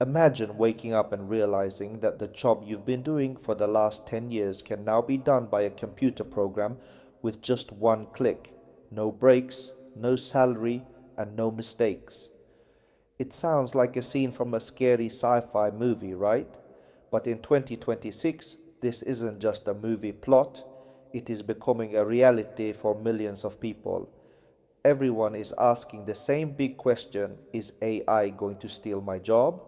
Imagine waking up and realizing that the job you've been doing for the last 10 years can now be done by a computer program with just one click. No breaks, no salary, and no mistakes. It sounds like a scene from a scary sci-fi movie, right? But in 2026, this isn't just a movie plot, it is becoming a reality for millions of people. Everyone is asking the same big question: is AI going to steal my job?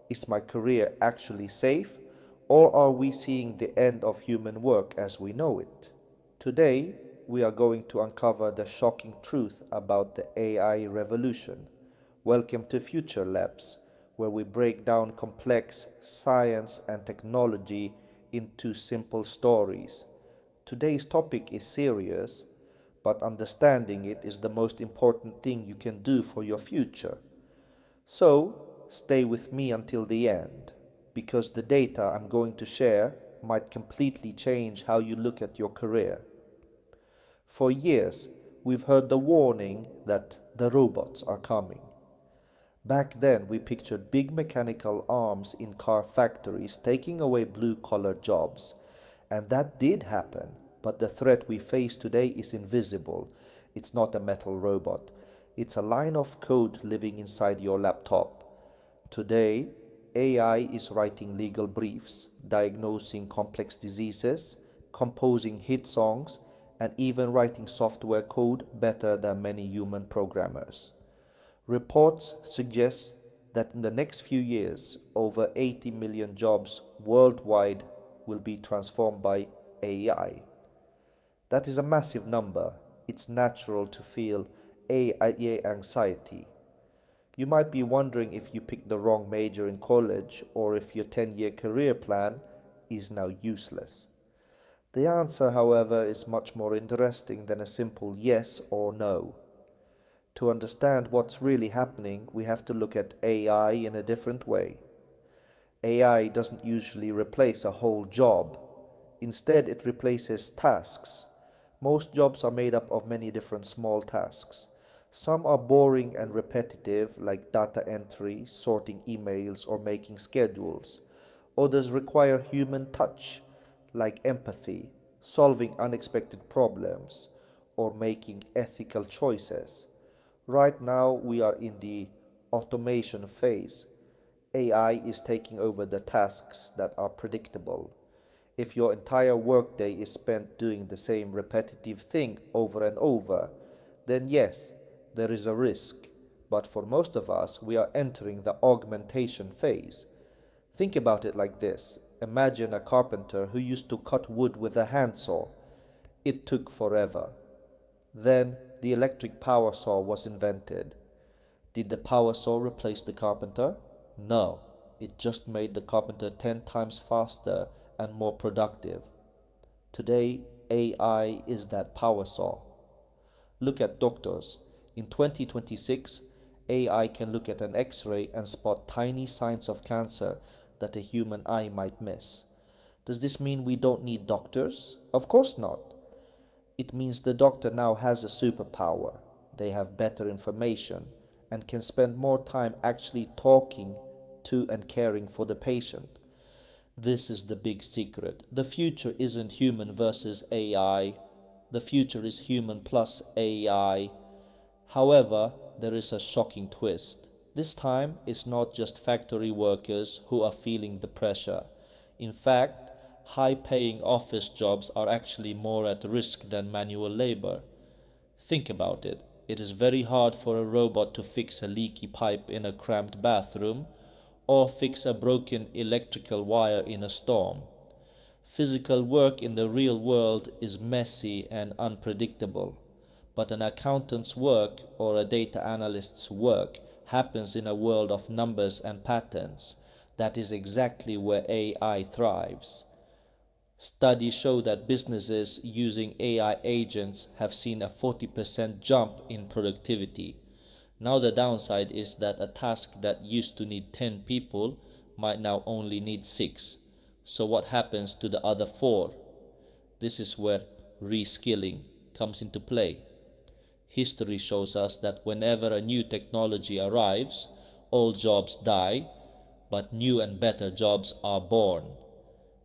Is my career actually safe? Or are we seeing the end of human work as we know it? Today, we are going to uncover the shocking truth about the AI revolution. Welcome to Future Labs, where we break down complex science and technology into simple stories. Today's topic is serious, but understanding it is the most important thing you can do for your future. So, stay with me until the end, because the data I'm going to share might completely change how you look at your career. For years, we've heard the warning that the robots are coming. Back then, we pictured big mechanical arms in car factories taking away blue collar jobs. And that did happen, but the threat we face today is invisible. It's not a metal robot, it's a line of code living inside your laptop. Today, AI is writing legal briefs, diagnosing complex diseases, composing hit songs, and even writing software code better than many human programmers. Reports suggest that in the next few years, over 80 million jobs worldwide will be transformed by AI. That is a massive number. It's natural to feel AI anxiety. You might be wondering if you picked the wrong major in college or if your 10-year career plan is now useless. The answer, however, is much more interesting than a simple yes or no. To understand what's really happening, we have to look at AI in a different way. AI doesn't usually replace a whole job. Instead, it replaces tasks. Most jobs are made up of many different small tasks. Some are boring and repetitive, like data entry, sorting emails, or making schedules. Others require human touch, like empathy, solving unexpected problems, or making ethical choices. Right now, we are in the automation phase. AI is taking over the tasks that are predictable. If your entire workday is spent doing the same repetitive thing over and over, then yes, there is a risk. But for most of us, we are entering the augmentation phase. Think about it like this. Imagine a carpenter who used to cut wood with a handsaw. It took forever. Then the electric power saw was invented. Did the power saw replace the carpenter? No, it just made the carpenter 10 times faster and more productive. Today, AI is that power saw. Look at doctors. In 2026, AI can look at an X ray and spot tiny signs of cancer that a human eye might miss. Does this mean we don't need doctors? Of course not. It means the doctor now has a superpower. They have better information and can spend more time actually talking to and caring for the patient. This is the big secret. The future isn't human versus AI. The future is human plus AI. However, there is a shocking twist. This time, it's not just factory workers who are feeling the pressure. In fact, high paying office jobs are actually more at risk than manual labor. Think about it. It is very hard for a robot to fix a leaky pipe in a cramped bathroom or fix a broken electrical wire in a storm. Physical work in the real world is messy and unpredictable, but an accountant's work or a data analyst's work happens in a world of numbers and patterns. That is exactly where AI thrives. Studies show that businesses using AI agents have seen a 40% jump in productivity. Now the downside is that a task that used to need 10 people might now only need 6. So what happens to the other 4? This is where reskilling comes into play. History shows us that whenever a new technology arrives, old jobs die, but new and better jobs are born.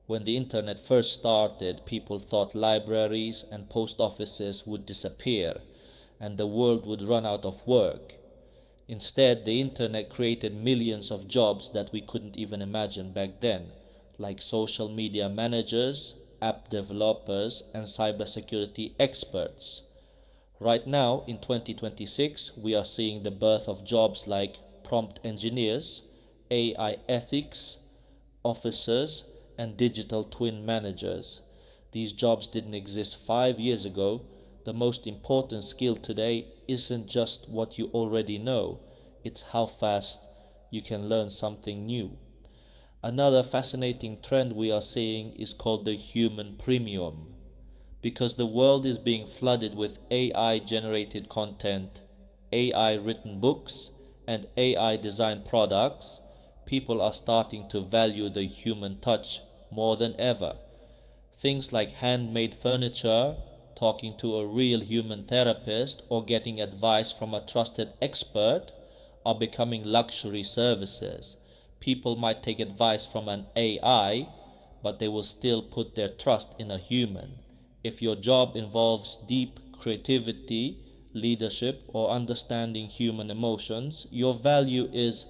When the internet first started, people thought libraries and post offices would disappear and the world would run out of work. Instead, the internet created millions of jobs that we couldn't even imagine back then, like social media managers, app developers, and cybersecurity experts. Right now, in 2026, we are seeing the birth of jobs like prompt engineers, AI ethics officers, and digital twin managers. These jobs didn't exist 5 years ago. The most important skill today isn't just what you already know, it's how fast you can learn something new. Another fascinating trend we are seeing is called the human premium. Because the world is being flooded with AI generated content, AI written books, and AI designed products, people are starting to value the human touch more than ever. Things like handmade furniture, talking to a real human therapist, or getting advice from a trusted expert are becoming luxury services. People might take advice from an AI, but they will still put their trust in a human. If your job involves deep creativity, leadership, or understanding human emotions, your value is